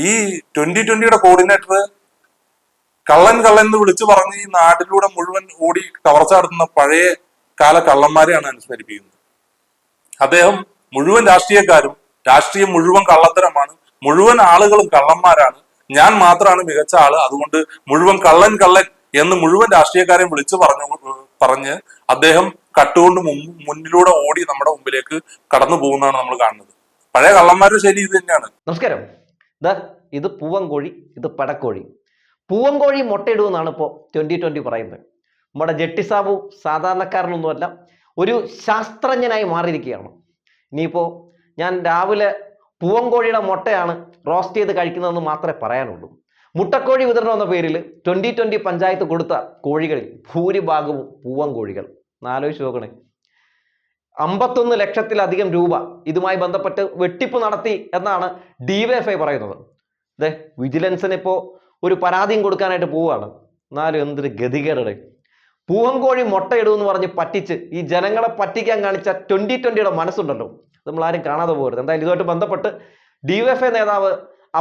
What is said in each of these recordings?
ഈ 2020 കോർഡിനേറ്റർ കള്ളൻ കള്ളൻ എന്ന് വിളിച്ചു പറഞ്ഞ് ഈ നാട്ടിലൂടെ മുഴുവൻ ഓടി കവർച്ച നടത്തുന്ന പഴയ കാല കള്ളന്മാരെയാണ് അനുസ്മരിപ്പിക്കുന്നത്. അദ്ദേഹം മുഴുവൻ രാഷ്ട്രീയക്കാരും രാഷ്ട്രീയം മുഴുവൻ കള്ളത്തരമാണ്, മുഴുവൻ ആളുകളും കള്ളന്മാരാണ്, ഞാൻ മാത്രമാണ് മികച്ച ആള്, അതുകൊണ്ട് മുഴുവൻ കള്ളൻ കള്ളൻ എന്ന് മുഴുവൻ രാഷ്ട്രീയക്കാരെയും വിളിച്ചു പറഞ്ഞ് അദ്ദേഹം കട്ടുകൊണ്ട് മുന്നിലൂടെ ഓടി നമ്മുടെ മുമ്പിലേക്ക് കടന്നു പോകുന്നതാണ് നമ്മൾ കാണുന്നത്. പഴയ കള്ളന്മാരുടെ ശൈലി ഇത് തന്നെയാണ്. നമസ്കാരം. ഇത് പൂവൻകോഴി, ഇത് പടക്കോഴി. പൂവൻകോഴി മുട്ടയിടുമെന്നാണ് ഇപ്പോൾ 2020 പറയുന്നത്. നമ്മുടെ ജെട്ടി സാബു സാധാരണക്കാരനൊന്നുമല്ല, ഒരു ശാസ്ത്രജ്ഞനായി മാറിയിരിക്കുകയാണ്. ഇനിയിപ്പോൾ ഞാൻ രാവിലെ പൂവൻകോഴിയുടെ മുട്ടയാണ് റോസ്റ്റ് ചെയ്ത് കഴിക്കുന്നതെന്ന് മാത്രമേ പറയാനുള്ളൂ. മുട്ടക്കോഴി വിതരണം എന്ന പേരിൽ 2020 പഞ്ചായത്ത് കൊടുത്ത കോഴികളിൽ ഭൂരിഭാഗവും പൂവൻകോഴികൾ. ആലോചിച്ച് നോക്കണേ. 51 ലക്ഷത്തിലധികം രൂപ ഇതുമായി ബന്ധപ്പെട്ട് വെട്ടിപ്പ് നടത്തി എന്നാണ് DYFI പറയുന്നത്. വിജിലൻസിന് ഇപ്പോൾ ഒരു പരാതിയും കൊടുക്കാനായിട്ട് പോവുകയാണ്. എന്നാലും എന്തൊരു ഗതികേടെ. പൂവൻകോഴി മുട്ടയിടുമെന്ന് പറഞ്ഞ് പറ്റിച്ച് ഈ ജനങ്ങളെ പറ്റിക്കാൻ കാണിച്ച 2020 മനസ്സുണ്ടല്ലോ, നമ്മൾ ആരും കാണാതെ പോകരുത്. എന്തായാലും ഇതുമായിട്ട് ബന്ധപ്പെട്ട് DYFI നേതാവ്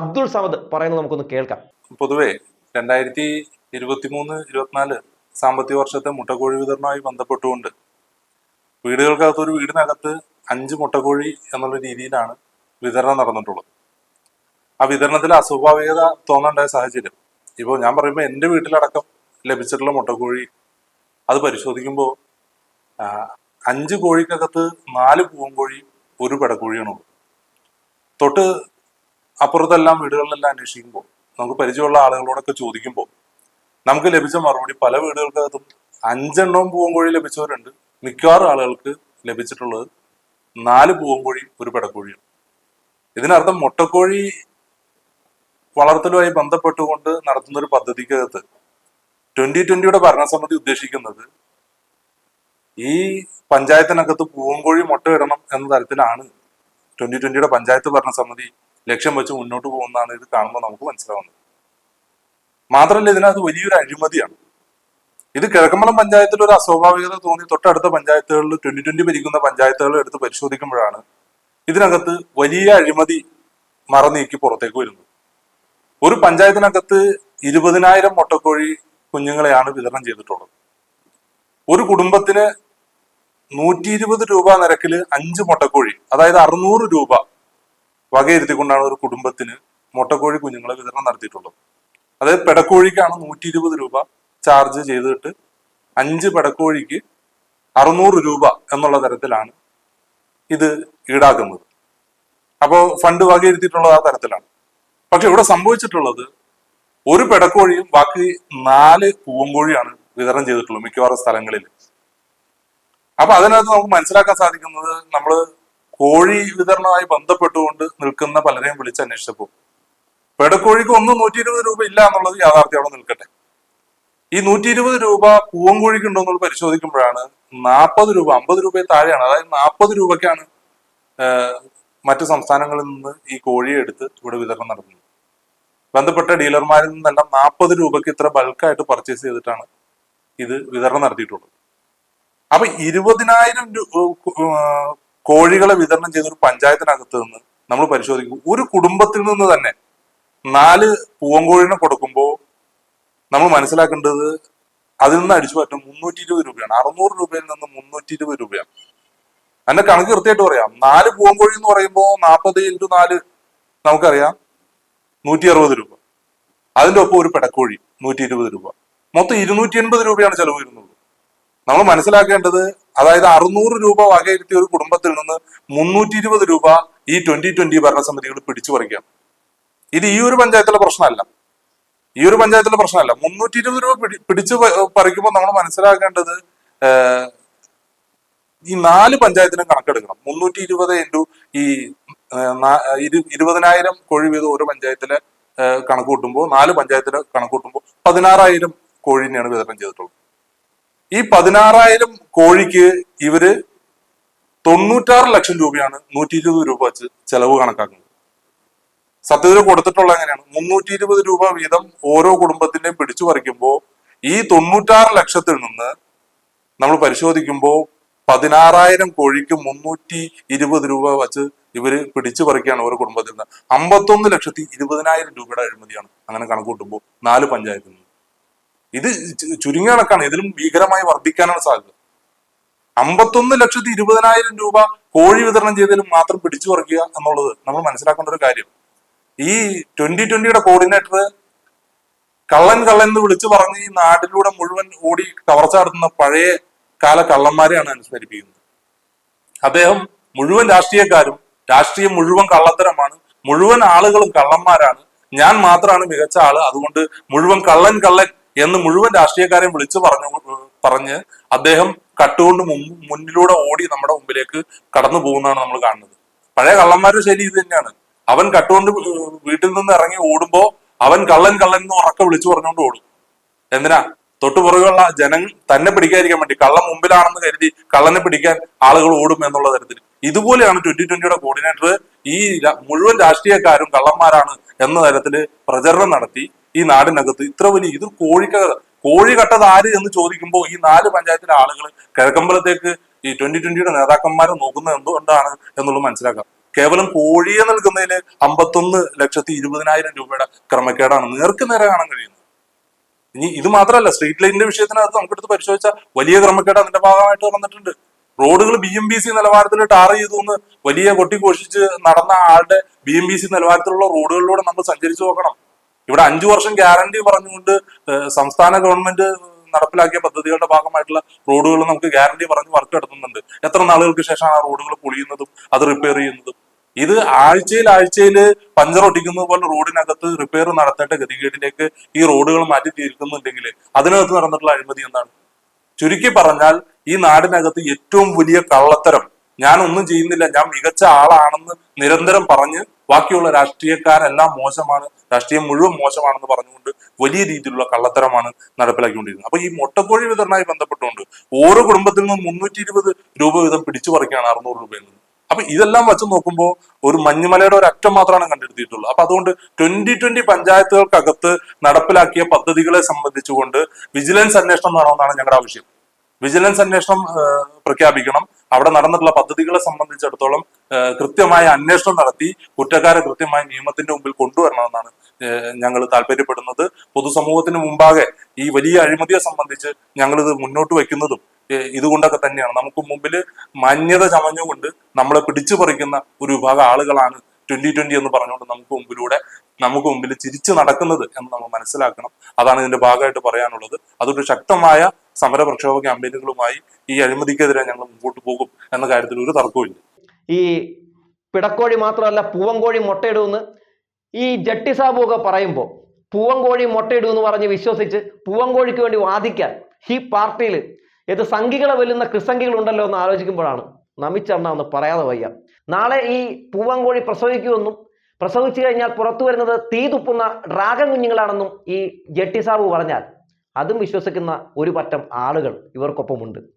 അബ്ദുൾ സമദ് പറയുന്നത് നമുക്കൊന്ന് കേൾക്കാം. പൊതുവെ 2023-24 സാമ്പത്തിക വർഷത്തെ മുട്ടക്കോഴി വിതരണവുമായി ബന്ധപ്പെട്ടുകൊണ്ട് വീടുകൾക്കകത്ത് ഒരു വീടിനകത്ത് 5 മുട്ടക്കോഴി എന്നുള്ള രീതിയിലാണ് വിതരണം നടന്നിട്ടുള്ളത്. ആ വിതരണത്തിൽ അസ്വാഭാവികത തോന്നേണ്ട സാഹചര്യം ഇപ്പോൾ ഞാൻ പറയുമ്പോൾ എൻ്റെ വീട്ടിലടക്കം ലഭിച്ചിട്ടുള്ള മുട്ടക്കോഴി അത് പരിശോധിക്കുമ്പോൾ 5 കോഴിക്കകത്ത് 4 പൂവൻകോഴി, 1 പെടക്കോഴിയാണുള്ളത്. തൊട്ട് അപ്പുറത്തെല്ലാം വീടുകളിലെല്ലാം അന്വേഷിക്കുമ്പോൾ, നമുക്ക് പരിചയമുള്ള ആളുകളോടൊക്കെ ചോദിക്കുമ്പോൾ നമുക്ക് ലഭിച്ച മറുപടി പല വീടുകൾക്കകത്തും 5 എണ്ണവും പൂവൻകോഴി ലഭിച്ചവരുണ്ട്. മിക്കവാറും ആളുകൾക്ക് ലഭിച്ചിട്ടുള്ളത് 4 പൂവൻകോഴിയും 1 പെടക്കോഴിയും. ഇതിനർത്ഥം മുട്ടക്കോഴി വളർത്തലുമായി ബന്ധപ്പെട്ടുകൊണ്ട് നടത്തുന്ന ഒരു പദ്ധതിക്കകത്ത് 2020 ഭരണസമിതി ഉദ്ദേശിക്കുന്നത് ഈ പഞ്ചായത്തിനകത്ത് പൂവൻകോഴി മുട്ടയിടണം എന്ന തരത്തിലാണ് 2020 പഞ്ചായത്ത് ഭരണസമിതി ലക്ഷ്യം വെച്ച് മുന്നോട്ട് പോകുന്നതാണ് ഇത് കാണുമ്പോൾ നമുക്ക് മനസ്സിലാവുന്നത്. മാത്രമല്ല, ഇതിനകത്ത് വലിയൊരു അഴിമതിയാണ്. ഇത് കിഴക്കമ്പലം പഞ്ചായത്തിൽ ഒരു അസ്വാഭാവികത തോന്നി തൊട്ടടുത്ത പഞ്ചായത്തുകളിൽ 2020 ഭരിക്കുന്ന പഞ്ചായത്തുകൾ എടുത്ത് പരിശോധിക്കുമ്പോഴാണ് ഇതിനകത്ത് വലിയ അഴിമതി മറനീക്കി പുറത്തേക്ക് വരുന്നത്. ഒരു പഞ്ചായത്തിനകത്ത് 20,000 മുട്ടക്കോഴി കുഞ്ഞുങ്ങളെയാണ് വിതരണം ചെയ്തിട്ടുള്ളത്. ഒരു കുടുംബത്തിന് 120 രൂപ നിരക്കിൽ 5 മുട്ടക്കോഴി, അതായത് 600 രൂപ വകയിരുത്തിക്കൊണ്ടാണ് ഒരു കുടുംബത്തിന് മുട്ടക്കോഴി കുഞ്ഞുങ്ങളെ വിതരണം നടത്തിയിട്ടുള്ളത്. അതായത് പെടക്കോഴിക്കാണ് 120 രൂപ ചാർജ് ചെയ്തിട്ട് 5 പെടക്കോഴിക്ക് 600 രൂപ എന്നുള്ള തരത്തിലാണ് ഇത് ഈടാക്കുന്നത്. അപ്പോൾ ഫണ്ട് വകയിരുത്തിയിട്ടുള്ളത് ആ തരത്തിലാണ്. പക്ഷെ ഇവിടെ സംഭവിച്ചിട്ടുള്ളത് ഒരു പെടക്കോഴിയും ബാക്കി 4 പൂവൻകോഴിയാണ് വിതരണം ചെയ്തിട്ടുള്ളത് മിക്കവാറും സ്ഥലങ്ങളിൽ. അപ്പൊ അതിനകത്ത് നമുക്ക് മനസ്സിലാക്കാൻ സാധിക്കുന്നത്, നമ്മൾ കോഴി വിതരണവുമായി ബന്ധപ്പെട്ടുകൊണ്ട് നിൽക്കുന്ന പലരെയും വിളിച്ചന്വേഷിച്ചപ്പോൾ പെടക്കോഴിക്ക് 120 രൂപ ഇല്ല എന്നുള്ളത് യാഥാർത്ഥ്യം അവിടെ നിൽക്കട്ടെ. ഈ 120 രൂപ പൂവൻകോഴിക്ക് ഉണ്ടോ എന്നുള്ളത് പരിശോധിക്കുമ്പോഴാണ് 40 രൂപ, 50 രൂപയിൽ താഴെയാണ്. അതായത് 40 രൂപയ്ക്കാണ് മറ്റു സംസ്ഥാനങ്ങളിൽ നിന്ന് ഈ കോഴിയെ എടുത്ത് ഇവിടെ വിതരണം നടത്തുന്നത്. ബന്ധപ്പെട്ട ഡീലർമാരിൽ നിന്നെല്ലാം 40 രൂപയ്ക്ക് ഇത്ര ബൾക്കായിട്ട് പർച്ചേസ് ചെയ്തിട്ടാണ് ഇത് വിതരണം നടത്തിയിട്ടുള്ളത്. അപ്പൊ 20,000 കോഴികളെ വിതരണം ചെയ്ത ഒരു പഞ്ചായത്തിനകത്ത് നിന്ന് നമ്മൾ പരിശോധിക്കും, ഒരു കുടുംബത്തിൽ നിന്ന് തന്നെ 4 പൂവൻകോഴിനെ കൊടുക്കുമ്പോൾ നമ്മൾ മനസ്സിലാക്കേണ്ടത് അതിൽ നിന്ന് അടിച്ചു മാറ്റും 320 രൂപയാണ്. 600 രൂപയിൽ നിന്ന് 320 രൂപയാണ്. അതിന്റെ കണക്ക് കൃത്യമായിട്ട് പറയാം. 4 പൂവൻകോഴി എന്ന് പറയുമ്പോൾ 40 × 4 നമുക്കറിയാം 160 രൂപ. അതിന്റെ ഒപ്പം ഒരു പെടക്കോഴി 120 രൂപ. മൊത്തം 280 രൂപയാണ് ചെലവ് വരുന്നുള്ളൂ. നമ്മൾ മനസ്സിലാക്കേണ്ടത്, അതായത് 600 രൂപ വകയിരുത്തിയ ഒരു കുടുംബത്തിൽ നിന്ന് 320 രൂപ ഈ 2020 ഭരണസമിതികൾ പിടിച്ചു പറിക്കുകയാണ്. ഇത് ഈ ഒരു പഞ്ചായത്തിലെ പ്രശ്നമല്ല. 320 രൂപ പിടിച്ചു പറിക്കുമ്പോൾ നമ്മൾ മനസ്സിലാക്കേണ്ടത്, ഈ 4 പഞ്ചായത്തിനും കണക്കെടുക്കണം. 320 × ഈ 20,000 കോഴി വീതം ഒരു പഞ്ചായത്തിലെ കണക്ക് കൂട്ടുമ്പോൾ 4 പഞ്ചായത്തിലെ കണക്ക് കൂട്ടുമ്പോൾ 16,000 കോഴിനെയാണ് വിതരണം ചെയ്തിട്ടുള്ളത്. ഈ 16,000 കോഴിക്ക് ഇവര് 96 ലക്ഷം രൂപയാണ് 120 രൂപ വെച്ച് ചെലവ് കണക്കാക്കുന്നത്. സത്യത്തിൽ കൊടുത്തിട്ടുള്ള എങ്ങനെയാണ്? 320 രൂപ വീതം ഓരോ കുടുംബത്തിന്റെയും പിടിച്ചു പറിക്കുമ്പോൾ ഈ 96 ലക്ഷത്തിൽ നിന്ന് നമ്മൾ പരിശോധിക്കുമ്പോൾ 16,000 കോഴിക്ക് 320 രൂപ വെച്ച് ഇവര് പിടിച്ചു പറിക്കുകയാണ് ഓരോ കുടുംബത്തിൽ നിന്ന്. 51,20,000 രൂപയുടെ അഴിമതിയാണ് അങ്ങനെ കണക്ക് കൂട്ടുമ്പോൾ 4 പഞ്ചായത്തിൽ നിന്ന്. ഇത് ചുരുങ്ങിയ കണക്കാണ്, ഇതിലും ഭീകരമായി വർദ്ധിക്കാനാണ് സാധ്യത. 51,20,000 രൂപ കോഴി വിതരണം ചെയ്തതിലും മാത്രം പിടിച്ചു പറിക്കുക എന്നുള്ളത് നമ്മൾ മനസ്സിലാക്കേണ്ട ഒരു കാര്യം. ഈ 2020 കോർഡിനേറ്റർ കള്ളൻ എന്ന് വിളിച്ചു പറഞ്ഞ് ഈ നാട്ടിലൂടെ മുഴുവൻ ഓടി കവർച്ച നടത്തുന്ന പഴയ കാല കള്ളന്മാരെയാണ് അനുസ്മരിപ്പിക്കുന്നത്. അദ്ദേഹം മുഴുവൻ രാഷ്ട്രീയം മുഴുവൻ കള്ളത്തരമാണ്, മുഴുവൻ ആളുകളും കള്ളന്മാരാണ്, ഞാൻ മാത്രമാണ് മികച്ച ആള്, അതുകൊണ്ട് മുഴുവൻ കള്ളൻ എന്ന് മുഴുവൻ രാഷ്ട്രീയക്കാരെയും വിളിച്ചു പറഞ്ഞ് അദ്ദേഹം കട്ടുകൊണ്ട് മുന്നിലൂടെ ഓടി നമ്മുടെ മുമ്പിലേക്ക് കടന്നു പോകുന്നതാണ് നമ്മൾ കാണുന്നത്. പഴയ കള്ളന്മാരുടെ ശൈലി ഇത് തന്നെയാണ്. അവൻ കട്ടുകൊണ്ട് വീട്ടിൽ നിന്ന് ഇറങ്ങി ഓടുമ്പോ അവൻ കള്ളൻ എന്ന് ഉറക്കെ വിളിച്ചു പറഞ്ഞുകൊണ്ട് ഓടും. എന്തിനാ? തൊട്ടുപുറകുള്ള ജനങ്ങൾ തന്നെ പിടിക്കാതിരിക്കാൻ വേണ്ടി, കള്ളൻ മുമ്പിലാണെന്ന് കരുതി കള്ളനെ പിടിക്കാൻ ആളുകൾ ഓടും എന്നുള്ള തരത്തിൽ. ഇതുപോലെയാണ് 2020 കോർഡിനേറ്റർ ഈ മുഴുവൻ രാഷ്ട്രീയക്കാരും കള്ളന്മാരാണ് എന്ന തരത്തില് പ്രചരണം നടത്തി ഈ നാടിനകത്ത് ഇത്ര വലിയ ഇത് കോഴി കട്ടത് ആര് എന്ന് ചോദിക്കുമ്പോൾ ഈ 4 പഞ്ചായത്തിലെ ആളുകൾ കിഴക്കമ്പലത്തേക്ക് ഈ 2020 നേതാക്കന്മാരെ നോക്കുന്നത് എന്തുകൊണ്ടാണ് എന്നുള്ളത് മനസ്സിലാക്കാം. കേവലം കോഴിയെ നൽകുന്നതിൽ 51,20,000 രൂപയുടെ ക്രമക്കേടാണ് നേർക്ക് നേരെ കാണാൻ കഴിയുന്നത്. ഇനി ഇത് മാത്രമല്ല, സ്ട്രീറ്റ് ലൈറ്റിന്റെ വിഷയത്തിനകത്ത് നമുക്കെടുത്ത് പരിശോധിച്ചാൽ വലിയ ക്രമക്കേട് അതിന്റെ ഭാഗമായിട്ട് വന്നിട്ടുണ്ട്. റോഡുകൾ BMBC നിലവാരത്തിൽ ടാർ ചെയ്തു എന്ന് വലിയ കൊട്ടിഘോഷിച്ച് നടന്ന ആളുടെ BMBC നിലവാരത്തിലുള്ള റോഡുകളിലൂടെ നമ്മൾ സഞ്ചരിച്ചു നോക്കണം. ഇവിടെ 5 വർഷം ഗ്യാരണ്ടി പറഞ്ഞുകൊണ്ട് സംസ്ഥാന ഗവൺമെന്റ് നടപ്പിലാക്കിയ പദ്ധതികളുടെ ഭാഗമായിട്ടുള്ള റോഡുകൾ നമുക്ക് ഗ്യാരണ്ടി പറഞ്ഞ് വർക്ക് നടത്തുന്നുണ്ട്. എത്ര നാളുകൾക്ക് ശേഷമാണ് ആ റോഡുകൾ പൊളിയുന്നതും അത് റിപ്പയർ ചെയ്യുന്നതും? ഇത് ആഴ്ചയിൽ പഞ്ചർ ഒട്ടിക്കുന്നത് പോലെ റോഡിനകത്ത് റിപ്പയർ നടത്തേണ്ട ഗതികേടിലേക്ക് ഈ റോഡുകൾ മാറ്റി തീർക്കുന്നുണ്ടെങ്കിൽ അതിനകത്ത് നടന്നിട്ടുള്ള അഴിമതി എന്താണ്? ചുരുക്കി പറഞ്ഞാൽ ഈ നാടിനകത്ത് ഏറ്റവും വലിയ കള്ളത്തരം, ഞാൻ ഒന്നും ചെയ്യുന്നില്ല, ഞാൻ മികച്ച ആളാണെന്ന് നിരന്തരം പറഞ്ഞ് ബാക്കിയുള്ള രാഷ്ട്രീയക്കാരെല്ലാം മോശമാണ്, രാഷ്ട്രീയം മുഴുവൻ മോശമാണെന്ന് പറഞ്ഞുകൊണ്ട് വലിയ രീതിയിലുള്ള കള്ളത്തരമാണ് നടപ്പിലാക്കിക്കൊണ്ടിരുന്നത്. അപ്പൊ ഈ മുട്ടക്കോഴി വിതരണവുമായി ബന്ധപ്പെട്ടുകൊണ്ട് ഓരോ കുടുംബത്തിൽ നിന്നും 320 രൂപ വീതം പിടിച്ചു പറിക്കുകയാണ് 600 രൂപയിൽ നിന്ന്. അപ്പൊ ഇതെല്ലാം വെച്ച് നോക്കുമ്പോൾ ഒരു മഞ്ഞുമലയുടെ ഒരു അറ്റം മാത്രമാണ് കണ്ടെടുത്തിട്ടുള്ളത്. അപ്പൊ അതുകൊണ്ട് 2020 പഞ്ചായത്തുകൾക്കകത്ത് നടപ്പിലാക്കിയ പദ്ധതികളെ സംബന്ധിച്ചുകൊണ്ട് വിജിലൻസ് അന്വേഷണം നടണമെന്നാണ് ഞങ്ങളുടെ ആവശ്യം. വിജിലൻസ് അന്വേഷണം പ്രഖ്യാപിക്കണം. അവിടെ നടന്നിട്ടുള്ള പദ്ധതികളെ സംബന്ധിച്ചിടത്തോളം കൃത്യമായ അന്വേഷണം നടത്തി കുറ്റക്കാരെ കൃത്യമായ നിയമത്തിന്റെ മുമ്പിൽ കൊണ്ടുവരണമെന്നാണ് ഞങ്ങൾ താല്പര്യപ്പെടുന്നത്. പൊതുസമൂഹത്തിന് മുമ്പാകെ ഈ വലിയ അഴിമതിയെ സംബന്ധിച്ച് ഞങ്ങൾ ഇത് മുന്നോട്ട് വയ്ക്കുന്നതും ഇതുകൊണ്ടൊക്കെ തന്നെയാണ്. നമുക്ക് മുമ്പിൽ മാന്യത ചമഞ്ഞുകൊണ്ട് നമ്മളെ പിടിച്ചു പറിക്കുന്ന ഒരു വിഭാഗം ആളുകളാണ് 2020 എന്ന് പറഞ്ഞുകൊണ്ട് നമുക്ക് മുമ്പിൽ ചിരിച്ചു നടക്കുന്നത് എന്ന് നമ്മൾ മനസ്സിലാക്കണം. അതാണ് ഇതിന്റെ ഭാഗമായിട്ട് പറയാനുള്ളത്. അതൊരു ശക്തമായ സമര പ്രക്ഷോഭ ക്യാമ്പയിനുകളുമായി ഈ അഴിമതിക്കെതിരെ ഞങ്ങൾ മുമ്പോട്ട് പോകും എന്ന കാര്യത്തിൽ ഒരു തർക്കവുമില്ല. ഈ പിടക്കോഴി മാത്രമല്ല പൂവൻകോഴി മുട്ടയിടുമെന്ന് ഈ ജട്ടി സാബു ഒക്കെ പറയുമ്പോൾ പൂവൻകോഴി മുട്ടയിടുമെന്ന് പറഞ്ഞ് വിശ്വസിച്ച് പൂവൻകോഴിക്ക് വേണ്ടി വാദിക്കാൻ ഈ പാർട്ടിയിൽ ഏത് സംഘികളെ വെല്ലുന്ന ക്രിസംഘികൾ ഉണ്ടല്ലോ എന്ന് ആലോചിക്കുമ്പോഴാണ് നമിച്ചെണ്ണ എന്ന് പറയാതെ വയ്യ. നാളെ ഈ പൂവൻകോഴി പ്രസവിക്കുമെന്നും പ്രസവിച്ചു കഴിഞ്ഞാൽ പുറത്തു വരുന്നത് തീ തുപ്പുന്ന ഡ്രാഗൺ കുഞ്ഞുങ്ങളാണെന്നും ഈ ജട്ടി സാബു പറഞ്ഞാൽ അതും വിശ്വസിക്കുന്ന ഒരു പറ്റം ആളുകൾ ഇവർക്കൊപ്പമുണ്ട്.